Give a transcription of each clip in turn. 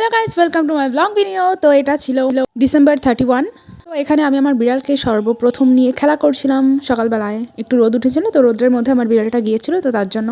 Hello guys, welcome to my blog video. তো এটা ছিল ডিসেম্বর 31। তো এখানে আমি আমার বিড়ালকে সর্বপ্রথম নিয়ে খেলা করছিলাম। সকালবেলায় একটু রোদ উঠেছিল, তো রোদের মধ্যে আমার বিড়ালটা গিয়েছিল, তো তার জন্য।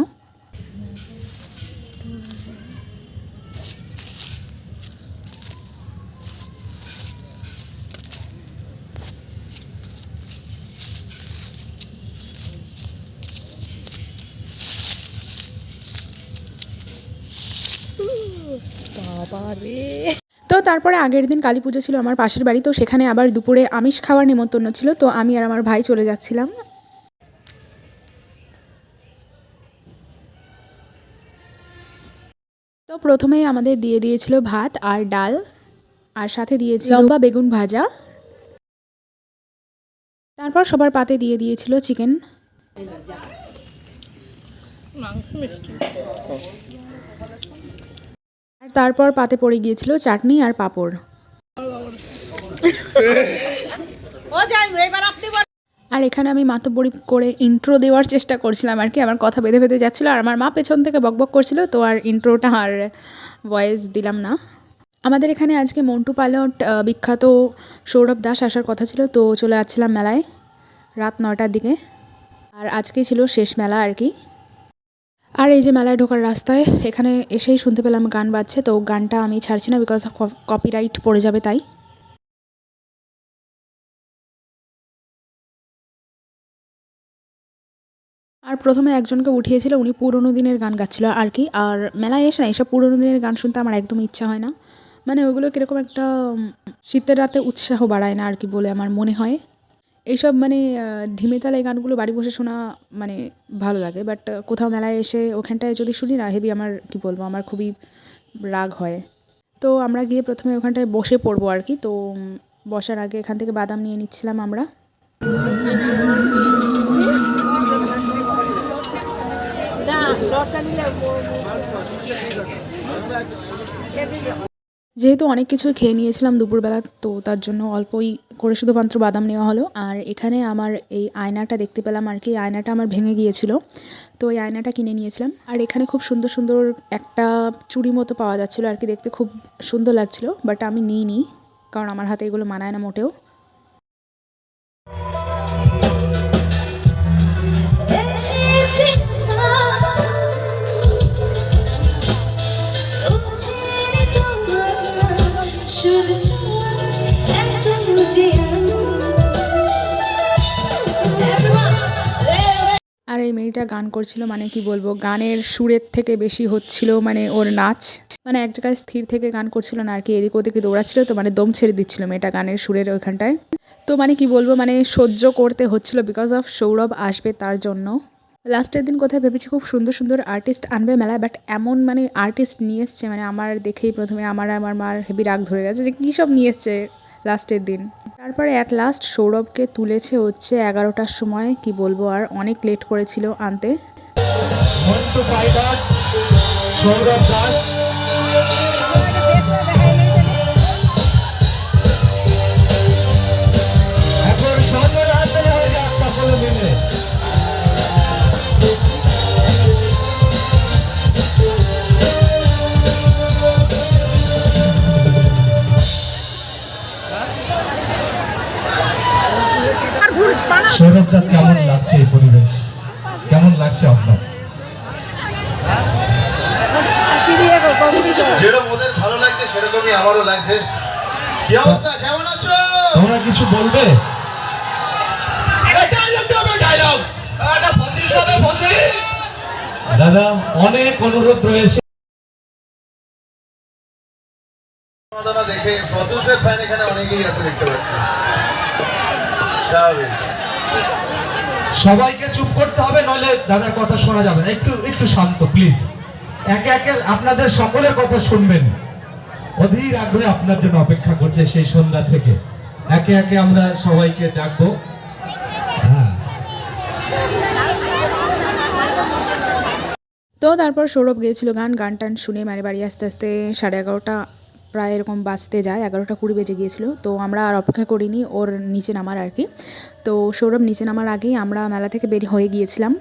তো তারপরে আগের দিন কালী পুজো ছিল আমার পাশের বাড়ি, তো সেখানে আবার দুপুরে আমিষ খাওয়ার নিমন্ত্রণ ছিল, তো আমি আর আমার ভাই চলে যাচ্ছিলাম। তো প্রথমেই আমাদের দিয়ে দিয়েছিল ভাত আর ডাল, আর সাথে দিয়েছিল লম্বা বেগুন ভাজা। তারপর সবার পাতে দিয়ে দিয়েছিল চিকেন। আর তারপর পাতে পড়ে গিয়েছিল চাটনি আর পাঁপড়। আর এখানে আমি মাতব্বরি করে ইন্ট্রো দেওয়ার চেষ্টা করছিলাম আর কি, আমার কথা বেঁধে বেঁধে যাচ্ছিলো, আর আমার মা পেছন থেকে বকবক করছিল, তো আর ইন্ট্রোটা আর ভয়েস দিলাম না। আমাদের এখানে আজকে মন্টু পাইলট বিখ্যাত সৌরভ দাস আসার কথা ছিল, তো চলে যাচ্ছিলাম মেলায় রাত 9টার দিকে। আর আজকে ছিল শেষ মেলা আর কি। আর এই যে মেলায় ঢোকার রাস্তায় এখানে এসেই শুনতে পেলাম গান বাজছে, তো গানটা আমি ছাড়ছি না বিকজ কপিরাইট পড়ে যাবে তাই। আর প্রথমে একজনকে উঠিয়েছিল, উনি পুরোনো দিনের গান গাচ্ছিল আর কি। আর মেলায় এসে না এইসব পুরোনো দিনের গান শুনতে আমার একদম ইচ্ছা হয় না, মানে ওইগুলো কীরকম একটা শীতের রাতে উৎসাহ বাড়ায় না আর কি বলে আমার মনে হয়। এইসব মানে ধিমে তালে গানগুলো বাড়ি বসে শোনা মানে ভালো লাগে, বাট কোথাও মেলায় এসে ওখানটায় যদি শুনি না, হেভি আমার কি বলবো, আমার খুবই রাগ হয়। তো আমরা গিয়ে প্রথমে ওখানটায় বসে পড়বো আর কি। তো বসার আগে এখান থেকে বাদাম নিয়ে নিচ্ছিলাম আমরা। যেহেতু অনেক কিছু খেয়ে নিয়েছিলাম দুপুরবেলা, তো তার জন্য অল্পই করে শুধুমাত্র বাদাম নেওয়া হলো। আর এখানে আমার এই আয়নাটা দেখতে পেলাম আর কি, আয়নাটা আমার ভেঙে গিয়েছিল, তো এই আয়নাটা কিনে নিয়েছিলাম। আর এখানে খুব সুন্দর সুন্দর একটা চুড়ি মতো পাওয়া যাচ্ছিলো আর কি, দেখতে খুব সুন্দর লাগছিল, বাট আমি নিইনি কারণ আমার হাতে এগুলো মানায় না মোটেও। আর এই মেয়েটা গান করছিল, মানে কি বলবো, গানের সুরের থেকে বেশি হচ্ছিল মানে ওর নাচ, মানে এক জায়গায় স্থির থেকে গান করছিল না আর কি, এদিক ওদিকে দৌড়াচ্ছিল, তো মানে দম ছেড়ে দিচ্ছিল মেয়েটা গানের সুরের ওইখানটায়। তো মানে কি বলবো, মানে সহ্য করতে হচ্ছিল বিকজ অফ সৌরভ আসবে তার জন্য। লাস্টের দিন কোথায় ভেবেছি খুব সুন্দর সুন্দর আর্টিস্ট আনবে মেলায়, বাট এমন মানে আর্টিস্ট নিয়ে এসছে, মানে আমার দেখেই প্রথমে আমার মার হেভি রাগ ধরে গেছে যে কী সব নিয়ে এসছে লাস্টের দিন। তারপরে অ্যাট লাস্ট সৌরভকে তুলেছে হচ্ছে 11টার সময়, কি বলবো, আর অনেক লেট করেছিল আনতে। সৌরভদা, কেমন লাগছে এই পরিবেশ, কেমন লাগছে আপনার? যেরকম ওদের ভালো লাগছে সেরকমই আমারও লাগছে। কি অবস্থা, কেমন আছো? তোমরা কিছু বলবে? দাদা, অনেক অনুরোধ রয়েছে। দেখে ফসিলসের ফ্যান এখানে অনেকেই আছে দেখতে পাচ্ছি। স্বাভাবিক, সবাইকে চুপ করতে হবে, নইলে দাদার কথা শোনা যাবে না। একটু একটু শান্ত প্লিজ। একে একে আপনাদের সকলের কথা শুনবেন। অধীর আগ্রহে আপনার জন্য অপেক্ষা করছে সেই সন্ধ্যা থেকে। একে একে আমরা সবাইকে ডাকবো। হ্যাঁ। তো তারপর সৌরভ গিয়েছিল গান টান শুনে মানে বাড়ি আস্তে আস্তে 11:30 প্রায় এরকম বাজতে যায়, 11:20 বেজে গিয়েছিল। তো আমরা আর অপেক্ষা করিনি ওর নিচে নামার আর কি। তো সৌরভ নিচে নামার আগেই আমরা মেলা থেকে বের হয়ে গিয়েছিলাম।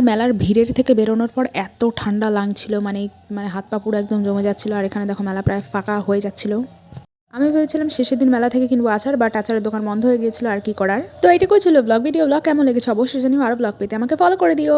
মেলার ভিড়ের থেকে বেরোনোর পর এত ঠান্ডা লাগছিল, মানে হাত পা পুরো একদম জমে যাচ্ছিলো। আর এখানে দেখো মেলা প্রায় ফাঁকা হয়ে যাচ্ছিলো। আমি ভেবেছিলাম শেষের দিন মেলা থেকে কিনবো আচার, বাট আচারের দোকান বন্ধ হয়ে গিয়েছিল, আর কি করার। তো এইটুকুই ছিল ব্লগ ভিডিও। ব্লগ কেমন লেগেছে অবশ্যই জানিও। আরও ব্লগ পেতে আমাকে ফলো করে দিও।